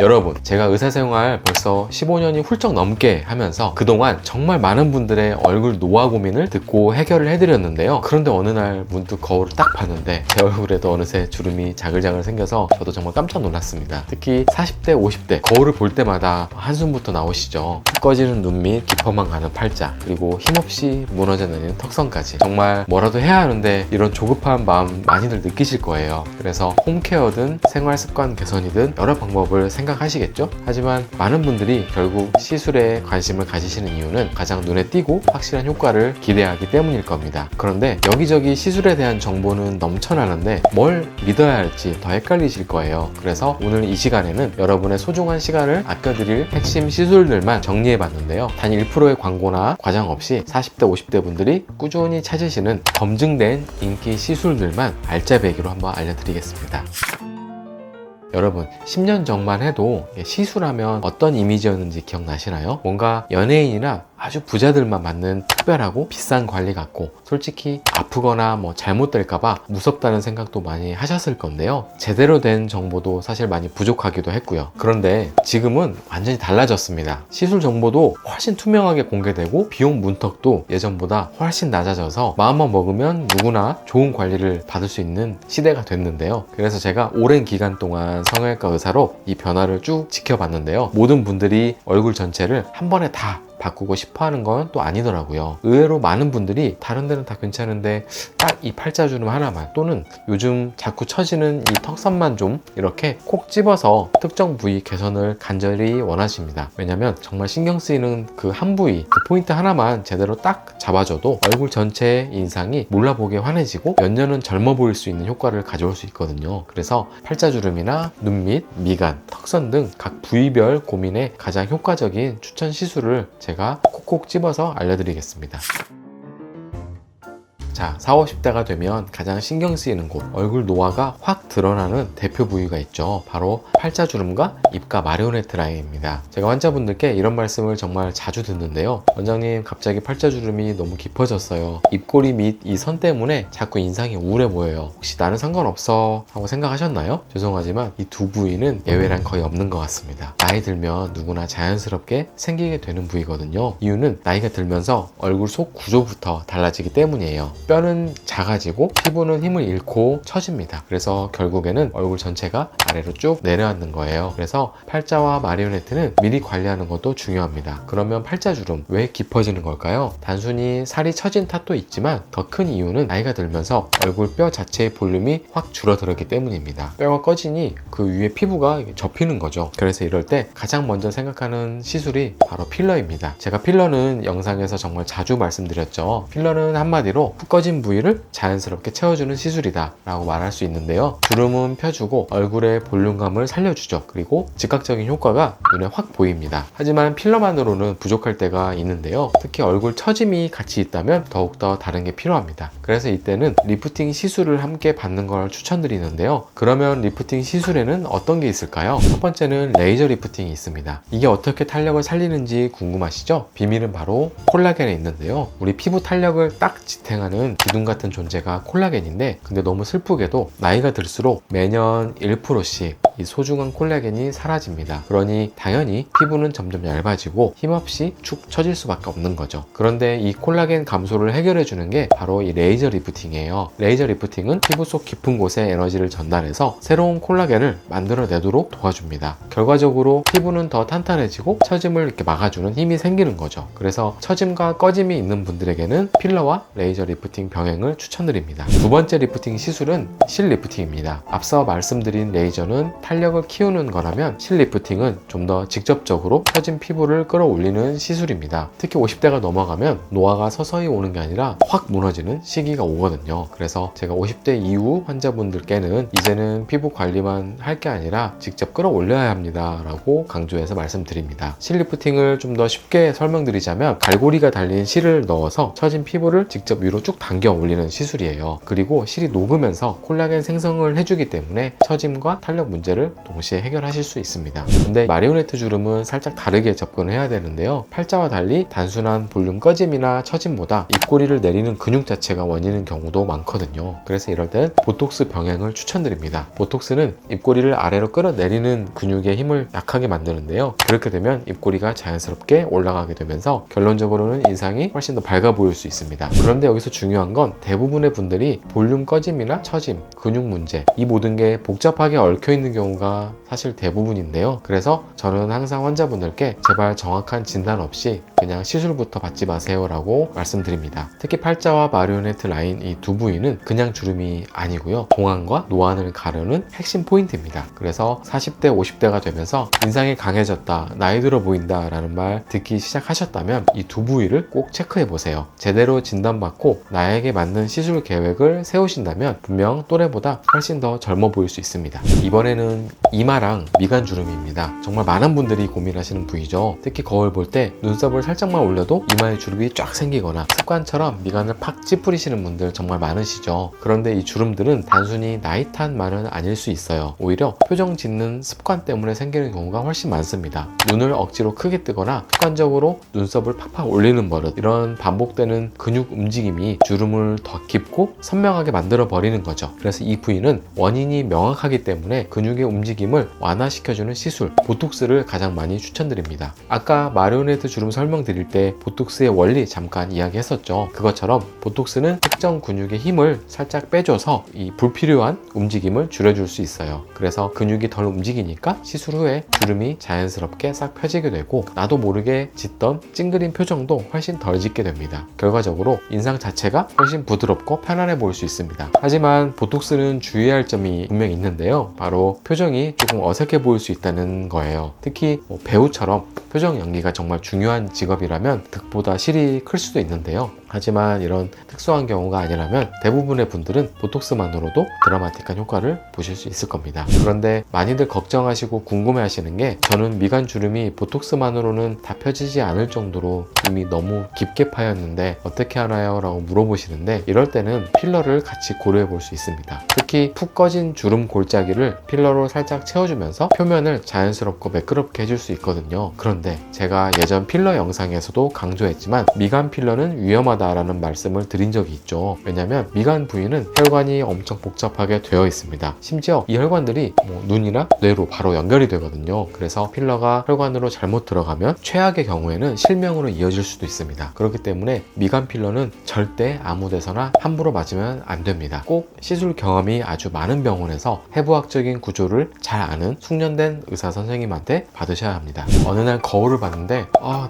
여러분, 제가 의사생활 벌써 15년이 훌쩍 넘게 하면서 그동안 정말 많은 분들의 얼굴 노화 고민을 듣고 해결을 해드렸는데요. 그런데 어느 날 문득 거울을 딱 봤는데 제 얼굴에도 어느새 주름이 자글자글 생겨서 저도 정말 깜짝 놀랐습니다. 특히 40대, 50대 거울을 볼 때마다 한숨부터 나오시죠. 꺼지는 눈 밑, 깊어만 가는 팔자, 그리고 힘없이 무너져 내리는 턱선까지. 정말 뭐라도 해야 하는데 이런 조급한 마음 많이들 느끼실 거예요. 그래서 홈케어든 생활습관 개선이든 여러 방법을 생각하시겠죠? 하지만 많은 분들이 결국 시술에 관심을 가지시는 이유는 가장 눈에 띄고 확실한 효과를 기대하기 때문일 겁니다. 그런데 여기저기 시술에 대한 정보는 넘쳐나는데 뭘 믿어야 할지 더 헷갈리실 거예요. 그래서 오늘 이 시간에는 여러분의 소중한 시간을 아껴드릴 핵심 시술들만 정리해봤는데요. 단 1%의 광고나 과장 없이 40대, 50대 분들이 꾸준히 찾으시는 검증된 인기 시술들만 알짜배기로 한번 알려드리겠습니다. 여러분, 10년 전만 해도 시술하면 어떤 이미지였는지 기억나시나요? 뭔가 연예인이나 아주 부자들만 받는 특별하고 비싼 관리 같고, 솔직히 아프거나 잘못될까봐 무섭다는 생각도 많이 하셨을 건데요. 제대로 된 정보도 사실 많이 부족하기도 했고요. 그런데 지금은 완전히 달라졌습니다. 시술 정보도 훨씬 투명하게 공개되고 비용 문턱도 예전보다 훨씬 낮아져서 마음만 먹으면 누구나 좋은 관리를 받을 수 있는 시대가 됐는데요. 그래서 제가 오랜 기간 동안 성형외과 의사로 이 변화를 쭉 지켜봤는데요. 모든 분들이 얼굴 전체를 한 번에 다 바꾸고 싶어 하는 건 또 아니더라고요. 의외로 많은 분들이 다른 데는 다 괜찮은데 딱 이 팔자주름 하나만, 또는 요즘 자꾸 처지는 이 턱선만 좀 이렇게 콕 집어서 특정 부위 개선을 간절히 원하십니다. 왜냐면 정말 신경 쓰이는 그 한 부위, 그 포인트 하나만 제대로 딱 잡아줘도 얼굴 전체의 인상이 몰라보게 환해지고 몇 년은 젊어 보일 수 있는 효과를 가져올 수 있거든요. 그래서 팔자주름이나 눈밑, 미간, 턱선 등 각 부위별 고민에 가장 효과적인 추천 시술을 제가 콕콕 집어서 알려드리겠습니다. 자, 40, 50대가 되면 가장 신경 쓰이는 곳, 얼굴 노화가 확 드러나는 대표 부위가 있죠. 바로 팔자주름과 입가 마리오네트 라인입니다. 제가 환자분들께 이런 말씀을 정말 자주 듣는데요. 원장님, 갑자기 팔자주름이 너무 깊어졌어요. 입꼬리 및 이 선 때문에 자꾸 인상이 우울해 보여요. 혹시 나는 상관없어 하고 생각하셨나요? 죄송하지만 이 두 부위는 예외란 거의 없는 것 같습니다. 나이 들면 누구나 자연스럽게 생기게 되는 부위거든요. 이유는 나이가 들면서 얼굴 속 구조부터 달라지기 때문이에요. 뼈는 작아지고 피부는 힘을 잃고 처집니다. 그래서 결국에는 얼굴 전체가 아래로 쭉 내려앉는 거예요. 그래서 팔자와 마리오네트는 미리 관리하는 것도 중요합니다. 그러면 팔자주름 왜 깊어지는 걸까요? 단순히 살이 처진 탓도 있지만 더 큰 이유는 나이가 들면서 얼굴 뼈 자체의 볼륨이 확 줄어들었기 때문입니다. 뼈가 꺼지니 그 위에 피부가 접히는 거죠. 그래서 이럴 때 가장 먼저 생각하는 시술이 바로 필러입니다. 제가 필러는 영상에서 정말 자주 말씀드렸죠. 필러는 한마디로 푹 꺼진 부위를 자연스럽게 채워주는 시술이다 라고 말할 수 있는데요. 주름은 펴주고 얼굴의 볼륨감을 살려주죠. 그리고 즉각적인 효과가 눈에 확 보입니다. 하지만 필러만으로는 부족할 때가 있는데요. 특히 얼굴 처짐이 같이 있다면 더욱더 다른 게 필요합니다. 그래서 이때는 리프팅 시술을 함께 받는 걸 추천드리는데요. 그러면 리프팅 시술에는 어떤 게 있을까요? 첫 번째는 레이저 리프팅이 있습니다. 이게 어떻게 탄력을 살리는지 궁금하시죠? 비밀은 바로 콜라겐에 있는데요. 우리 피부 탄력을 딱 지탱하는 기둥 같은 존재가 콜라겐인데, 근데 너무 슬프게도 나이가 들수록 매년 1%씩 이 소중한 콜라겐이 사라집니다. 그러니 당연히 피부는 점점 얇아지고 힘없이 축 처질 수밖에 없는 거죠. 그런데 이 콜라겐 감소를 해결해 주는 게 바로 이 레이저 리프팅이에요. 레이저 리프팅은 피부 속 깊은 곳에 에너지를 전달해서 새로운 콜라겐을 만들어내도록 도와줍니다. 결과적으로 피부는 더 탄탄해지고 처짐을 이렇게 막아주는 힘이 생기는 거죠. 그래서 처짐과 꺼짐이 있는 분들에게는 필러와 레이저 리프팅 병행을 추천드립니다. 두 번째 리프팅 시술은 실 리프팅입니다. 앞서 말씀드린 레이저는 탄력을 키우는 거라면 실 리프팅은 좀 더 직접적으로 처진 피부를 끌어올리는 시술입니다. 특히 50대가 넘어가면 노화가 서서히 오는 게 아니라 확 무너지는 시기가 오거든요. 그래서 제가 50대 이후 환자분들께는 이제는 피부 관리만 할 게 아니라 직접 끌어올려야 합니다 라고 강조해서 말씀드립니다. 실 리프팅을 좀 더 쉽게 설명드리자면 갈고리가 달린 실을 넣어서 처진 피부를 직접 위로 쭉 당겨 올리는 시술이에요. 그리고 실이 녹으면서 콜라겐 생성을 해주기 때문에 처짐과 탄력 문제를 문제를 동시에 해결하실 수 있습니다. 근데 마리오네트 주름은 살짝 다르게 접근을 해야 되는데요. 팔자와 달리 단순한 볼륨 꺼짐이나 처짐보다 입꼬리를 내리는 근육 자체가 원인인 경우도 많거든요. 그래서 이럴 땐 보톡스 병행을 추천드립니다. 보톡스는 입꼬리를 아래로 끌어내리는 근육의 힘을 약하게 만드는데요. 그렇게 되면 입꼬리가 자연스럽게 올라가게 되면서 결론적으로는 인상이 훨씬 더 밝아 보일 수 있습니다. 그런데 여기서 중요한 건 대부분의 분들이 볼륨 꺼짐이나 처짐, 근육 문제, 이 모든 게 복잡하게 얽혀 있는 경우가 사실 대부분인데요. 그래서 저는 항상 환자분들께 제발 정확한 진단 없이 그냥 시술부터 받지 마세요 라고 말씀드립니다. 특히 팔자와 마리오네트 라인 이 두 부위는 그냥 주름이 아니고요. 동안과 노안을 가르는 핵심 포인트입니다. 그래서 40대, 50대가 되면서 인상이 강해졌다, 나이 들어 보인다 라는 말 듣기 시작하셨다면 이 두 부위를 꼭 체크해 보세요. 제대로 진단받고 나에게 맞는 시술 계획을 세우신다면 분명 또래보다 훨씬 더 젊어 보일 수 있습니다. 이번에는 이마랑 미간 주름입니다. 정말 많은 분들이 고민하시는 부위죠. 특히 거울 볼 때 눈썹을 살짝만 올려도 이마에 주름이 쫙 생기거나 습관처럼 미간을 팍 찌푸리시는 분들 정말 많으시죠. 그런데 이 주름들은 단순히 나이 탓만은 아닐 수 있어요. 오히려 표정 짓는 습관 때문에 생기는 경우가 훨씬 많습니다. 눈을 억지로 크게 뜨거나 습관적으로 눈썹을 팍팍 올리는 버릇, 이런 반복되는 근육 움직임이 주름을 더 깊고 선명하게 만들어 버리는 거죠. 그래서 이 부위는 원인이 명확하기 때문에 근육의 움직임을 완화시켜주는 시술, 보톡스를 가장 많이 추천드립니다. 아까 마리오네트 주름 설명드릴 때 보톡스의 원리 잠깐 이야기했었죠. 그것처럼 보톡스는 특정 근육의 힘을 살짝 빼줘서 이 불필요한 움직임을 줄여줄 수 있어요. 그래서 근육이 덜 움직이니까 시술 후에 주름이 자연스럽게 싹 펴지게 되고 나도 모르게 짓던 찡그린 표정도 훨씬 덜 짓게 됩니다. 결과적으로 인상 자체가 훨씬 부드럽고 편안해 보일 수 있습니다. 하지만 보톡스는 주의할 점이 분명히 있는데요. 바로 표정이 조금 어색해 보일 수 있다는 거예요. 특히 배우처럼 표정 연기가 정말 중요한 직업이라면 득보다 실이 클 수도 있는데요. 하지만 이런 특수한 경우가 아니라면 대부분의 분들은 보톡스만으로도 드라마틱한 효과를 보실 수 있을 겁니다. 그런데 많이들 걱정하시고 궁금해하시는 게, 저는 미간 주름이 보톡스만으로는 다 펴지지 않을 정도로 이미 너무 깊게 파였는데 어떻게 하나요? 라고 물어보시는데, 이럴 때는 필러를 같이 고려해 볼 수 있습니다. 특히 푹 꺼진 주름 골짜기를 필러로 살짝 채워주면서 표면을 자연스럽고 매끄럽게 해줄 수 있거든요. 그런데 제가 예전 필러 영상에서도 강조했지만 미간 필러는 위험하다 라는 말씀을 드린 적이 있죠. 왜냐면 미간 부위는 혈관이 엄청 복잡하게 되어 있습니다. 심지어 이 혈관들이 눈이나 뇌로 바로 연결이 되거든요. 그래서 필러가 혈관으로 잘못 들어가면 최악의 경우에는 실명으로 이어질 수도 있습니다. 그렇기 때문에 미간 필러는 절대 아무 데서나 함부로 맞으면 안 됩니다. 꼭 시술 경험이 아주 많은 병원에서 해부학적인 구조를 잘 아는 숙련된 의사 선생님한테 받으셔야 합니다. 어느 날 거울을 봤는데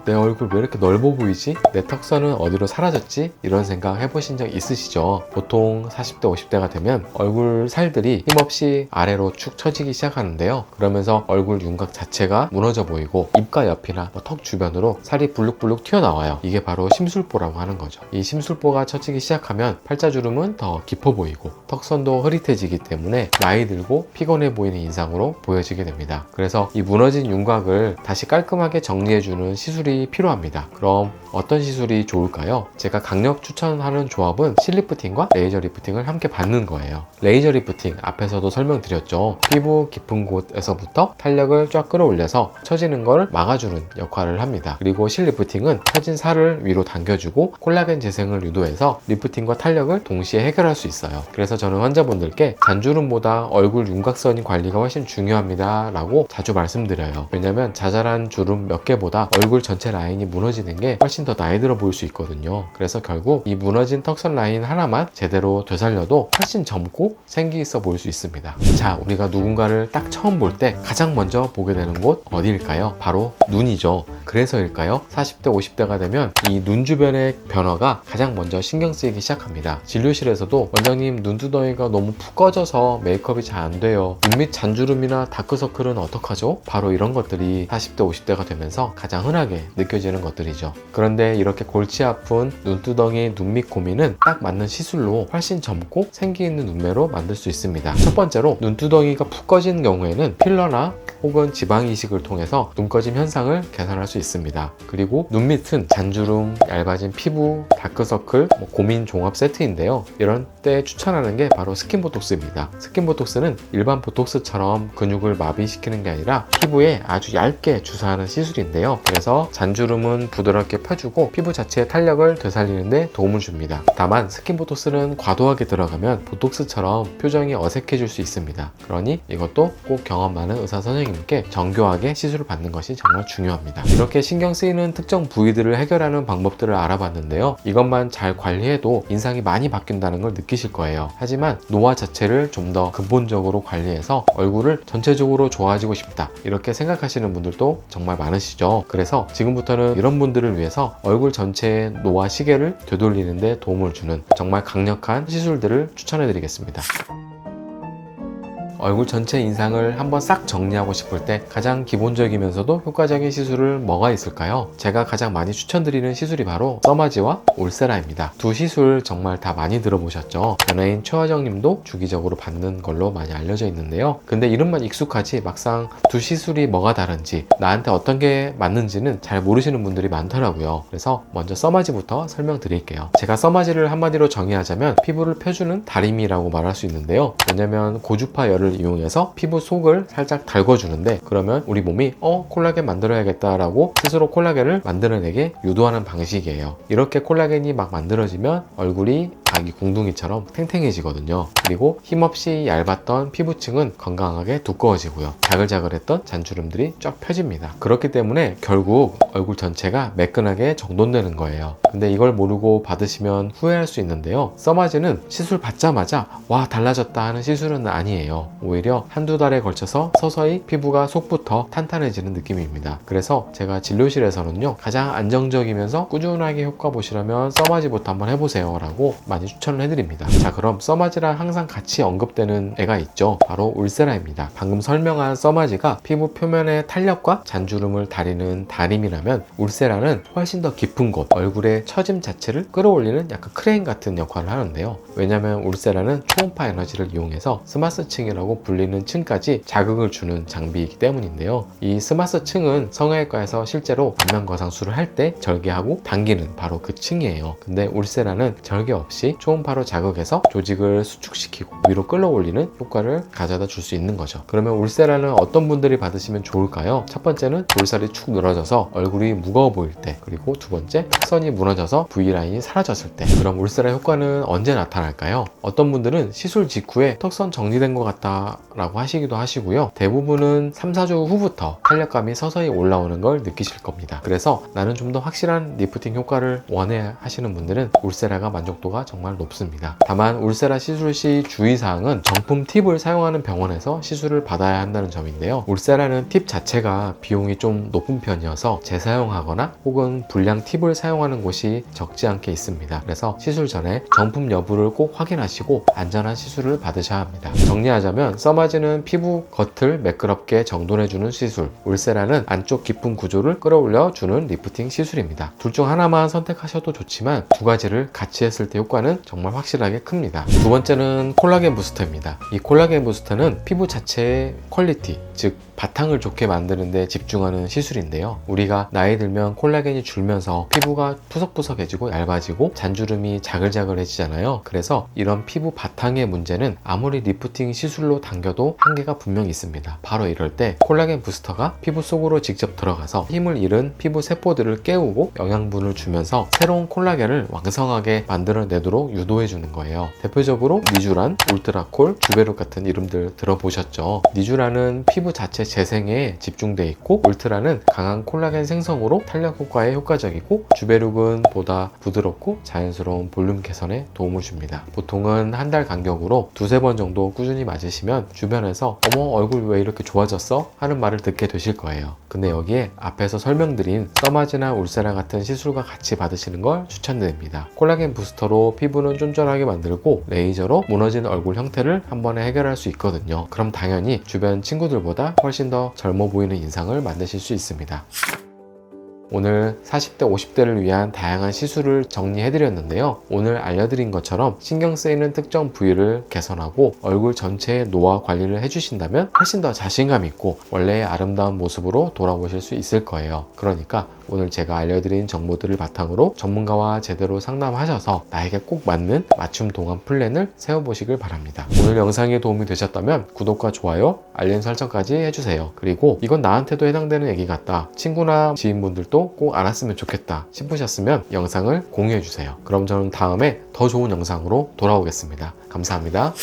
내 얼굴 왜 이렇게 넓어 보이지? 내 턱선은 어디로 사라졌지? 이런 생각 해보신 적 있으시죠? 보통 40대 50대가 되면 얼굴 살들이 힘없이 아래로 축 처지기 시작하는데요. 그러면서 얼굴 윤곽 자체가 무너져 보이고 입가 옆이나 턱 주변으로 살이 불룩불룩 튀어나와요. 이게 바로 심술보라고 하는 거죠. 이 심술보가 처지기 시작하면 팔자주름은 더 깊어 보이고 턱선도 흐릿해지기 때문에 나이 들고 피곤해 보이는 인상으로 보여지게 됩니다. 그래서 이 무너진 윤곽을 다시 깔끔하게 정리해주는 시술이 필요합니다. 그럼 어떤 시술이 좋을까요? 제가 강력 추천하는 조합은 실리프팅과 레이저 리프팅을 함께 받는 거예요. 레이저 리프팅 앞에서도 설명드렸죠. 피부 깊은 곳에서부터 탄력을 쫙 끌어올려서 처지는 걸 막아주는 역할을 합니다. 그리고 실리프팅은 처진 살을 위로 당겨주고 콜라겐 재생을 유도해서 리프팅과 탄력을 동시에 해결할 수 있어요. 그래서 저는 환자분들께 잔주름보다 얼굴 윤곽선이 관리가 훨씬 중요합니다 라고 자주 말씀드려요. 왜냐면 자잘한 주름 몇 개보다 얼굴 전체 라인이 무너지는 게 훨씬 더 나이 들어 보일 수 있거든요. 그래서 결국 이 무너진 턱선 라인 하나만 제대로 되살려도 훨씬 젊고 생기 있어 보일 수 있습니다. 자, 우리가 누군가를 딱 처음 볼 때 가장 먼저 보게 되는 곳 어디일까요? 바로 눈이죠. 그래서일까요? 40대 50대가 되면 이 눈 주변의 변화가 가장 먼저 신경 쓰이기 시작합니다. 진료실에서도 원장님 눈두덩이가 너무 푹 꺼져서 메이크업이 잘 안 돼요. 눈 밑 잔주름이나 다크서클은 어떡하죠? 바로 이런 것들이 40대 50대가 되면서 가장 흔하게 느껴지는 것들이죠. 그런데 이렇게 골치 아픈 눈두덩이, 눈밑 고민은 딱 맞는 시술로 훨씬 젊고 생기 있는 눈매로 만들 수 있습니다. 첫 번째로 눈두덩이가 푹 꺼지는 경우에는 필러나 혹은 지방 이식을 통해서 눈꺼짐 현상을 개선할 수 있습니다. 그리고 눈 밑은 잔주름, 얇아진 피부, 다크서클, 고민 종합 세트인데요. 이런 때 추천하는 게 바로 스킨보톡스입니다. 스킨보톡스는 일반 보톡스처럼 근육을 마비시키는 게 아니라 피부에 아주 얇게 주사하는 시술인데요. 그래서 잔주름은 부드럽게 펴주고 피부 자체의 탄력을 되살리는 데 도움을 줍니다. 다만 스킨보톡스는 과도하게 들어가면 보톡스처럼 표정이 어색해질 수 있습니다. 그러니 이것도 꼭 경험 많은 의사 선생님께 정교하게 시술을 받는 것이 정말 중요합니다. 이렇게 신경 쓰이는 특정 부위들을 해결하는 방법들을 알아봤는데요. 이것만 잘 관리해도 인상이 많이 바뀐다는 걸 느끼실 거예요. 하지만 노화 자체를 좀 더 근본적으로 관리해서 얼굴을 전체적으로 좋아지고 싶다, 이렇게 생각하시는 분들도 정말 많으시죠. 그래서 지금부터는 이런 분들을 위해서 얼굴 전체의 노화 시계를 되돌리는 데 도움을 주는 정말 강력한 시술들을 추천해 드리겠습니다. 얼굴 전체 인상을 한번 싹 정리하고 싶을 때 가장 기본적이면서도 효과적인 시술은 뭐가 있을까요? 제가 가장 많이 추천드리는 시술이 바로 써마지와 울세라입니다. 두 시술 정말 다 많이 들어보셨죠? 연예인 최화정 님도 주기적으로 받는 걸로 많이 알려져 있는데요. 근데 이름만 익숙하지 막상 두 시술이 뭐가 다른지, 나한테 어떤 게 맞는지는 잘 모르시는 분들이 많더라고요. 그래서 먼저 써마지부터 설명드릴게요. 제가 써마지를 한마디로 정의하자면 피부를 펴주는 다림이라고 말할 수 있는데요. 왜냐면 고주파 열을 이용해서 피부 속을 살짝 달궈주는데, 그러면 우리 몸이 콜라겐 만들어야겠다라고 스스로 콜라겐을 만들어내게 유도하는 방식이에요. 이렇게 콜라겐이 막 만들어지면 얼굴이 아기 궁둥이처럼 탱탱해지거든요. 그리고 힘없이 얇았던 피부층은 건강하게 두꺼워지고요. 자글자글했던 잔주름들이 쫙 펴집니다. 그렇기 때문에 결국 얼굴 전체가 매끈하게 정돈되는 거예요. 근데 이걸 모르고 받으시면 후회할 수 있는데요. 써마지는 시술 받자마자 와 달라졌다 하는 시술은 아니에요. 오히려 한두 달에 걸쳐서 서서히 피부가 속부터 탄탄해지는 느낌입니다. 그래서 제가 진료실에서는요, 가장 안정적이면서 꾸준하게 효과 보시려면 써마지부터 한번 해보세요 라고 많이 추천을 해드립니다. 자, 그럼 써마지랑 항상 같이 언급되는 애가 있죠. 바로 울세라입니다. 방금 설명한 써마지가 피부 표면의 탄력과 잔주름을 다리는 다림이라면 울세라는 훨씬 더 깊은 곳, 얼굴의 처짐 자체를 끌어올리는 약간 크레인 같은 역할을 하는데요. 왜냐면 울세라는 초음파 에너지를 이용해서 스마스층이라고 불리는 층까지 자극을 주는 장비이기 때문인데요. 이 스마스층은 성형외과에서 실제로 안면 거상술을 할 때 절개하고 당기는 바로 그 층이에요. 근데 울세라는 절개 없이 초음파로 자극해서 조직을 수축시키고 위로 끌어올리는 효과를 가져다 줄 수 있는 거죠. 그러면 울세라는 어떤 분들이 받으시면 좋을까요? 첫 번째는 볼살이 축 늘어져서 얼굴이 무거워 보일 때, 그리고 두 번째 턱선이 무너져서 V라인이 사라졌을 때. 그럼 울세라 효과는 언제 나타날까요? 어떤 분들은 시술 직후에 턱선 정리된 것 같다 라고 하시기도 하시고요. 대부분은 3, 4주 후부터 탄력감이 서서히 올라오는 걸 느끼실 겁니다. 그래서 나는 좀 더 확실한 리프팅 효과를 원해 하시는 분들은 울세라가 만족도가 정말 높습니다. 다만 울세라 시술 시 주의사항은 정품 팁을 사용하는 병원에서 시술을 받아야 한다는 점인데요. 울세라는 팁 자체가 비용이 좀 높은 편이어서 재사용하거나 혹은 불량 팁을 사용하는 곳이 적지 않게 있습니다. 그래서 시술 전에 정품 여부를 꼭 확인하시고 안전한 시술을 받으셔야 합니다. 정리하자면 써마지는 피부 겉을 매끄럽게 정돈해주는 시술, 울세라는 안쪽 깊은 구조를 끌어올려주는 리프팅 시술입니다. 둘 중 하나만 선택하셔도 좋지만 두 가지를 같이 했을 때 효과는 정말 확실하게 큽니다. 두 번째는 콜라겐 부스터입니다. 이 콜라겐 부스터는 피부 자체의 퀄리티, 즉 바탕을 좋게 만드는 데 집중하는 시술인데요. 우리가 나이 들면 콜라겐이 줄면서 피부가 푸석푸석해지고 얇아지고 잔주름이 자글자글해지잖아요. 그래서 이런 피부 바탕의 문제는 아무리 리프팅 시술로 당겨도 한계가 분명히 있습니다. 바로 이럴 때 콜라겐 부스터가 피부 속으로 직접 들어가서 힘을 잃은 피부 세포들을 깨우고 영양분을 주면서 새로운 콜라겐을 왕성하게 만들어내도록 유도해 주는 거예요. 대표적으로 니쥬란, 울트라콜, 주베룩 같은 이름들 들어보셨죠? 니쥬란은 피부 자체 재생에 집중돼 있고, 울트라는 강한 콜라겐 생성으로 탄력 효과에 효과적이고, 주베룩은 보다 부드럽고 자연스러운 볼륨 개선에 도움을 줍니다. 보통은 한 달 간격으로 두세 번 정도 꾸준히 맞으시면 주변에서 어머 얼굴 왜 이렇게 좋아졌어? 하는 말을 듣게 되실 거예요. 근데 여기에 앞에서 설명드린 써마지나 울세라 같은 시술과 같이 받으시는 걸 추천드립니다. 콜라겐 부스터로 피부는 쫀쫀하게 만들고 레이저로 무너진 얼굴 형태를 한 번에 해결할 수 있거든요. 그럼 당연히 주변 친구들보다 훨씬 더 젊어 보이는 인상을 만드실 수 있습니다. 오늘 40대, 50대를 위한 다양한 시술을 정리해드렸는데요. 오늘 알려드린 것처럼 신경 쓰이는 특정 부위를 개선하고 얼굴 전체의 노화 관리를 해주신다면 훨씬 더 자신감 있고 원래의 아름다운 모습으로 돌아오실 수 있을 거예요. 그러니까 오늘 제가 알려드린 정보들을 바탕으로 전문가와 제대로 상담하셔서 나에게 꼭 맞는 맞춤 동안 플랜을 세워보시길 바랍니다. 오늘 영상이 도움이 되셨다면 구독과 좋아요, 알림 설정까지 해주세요. 그리고 이건 나한테도 해당되는 얘기 같다, 친구나 지인분들도 꼭 알았으면 좋겠다 싶으셨으면 영상을 공유해주세요. 그럼 저는 다음에 더 좋은 영상으로 돌아오겠습니다. 감사합니다.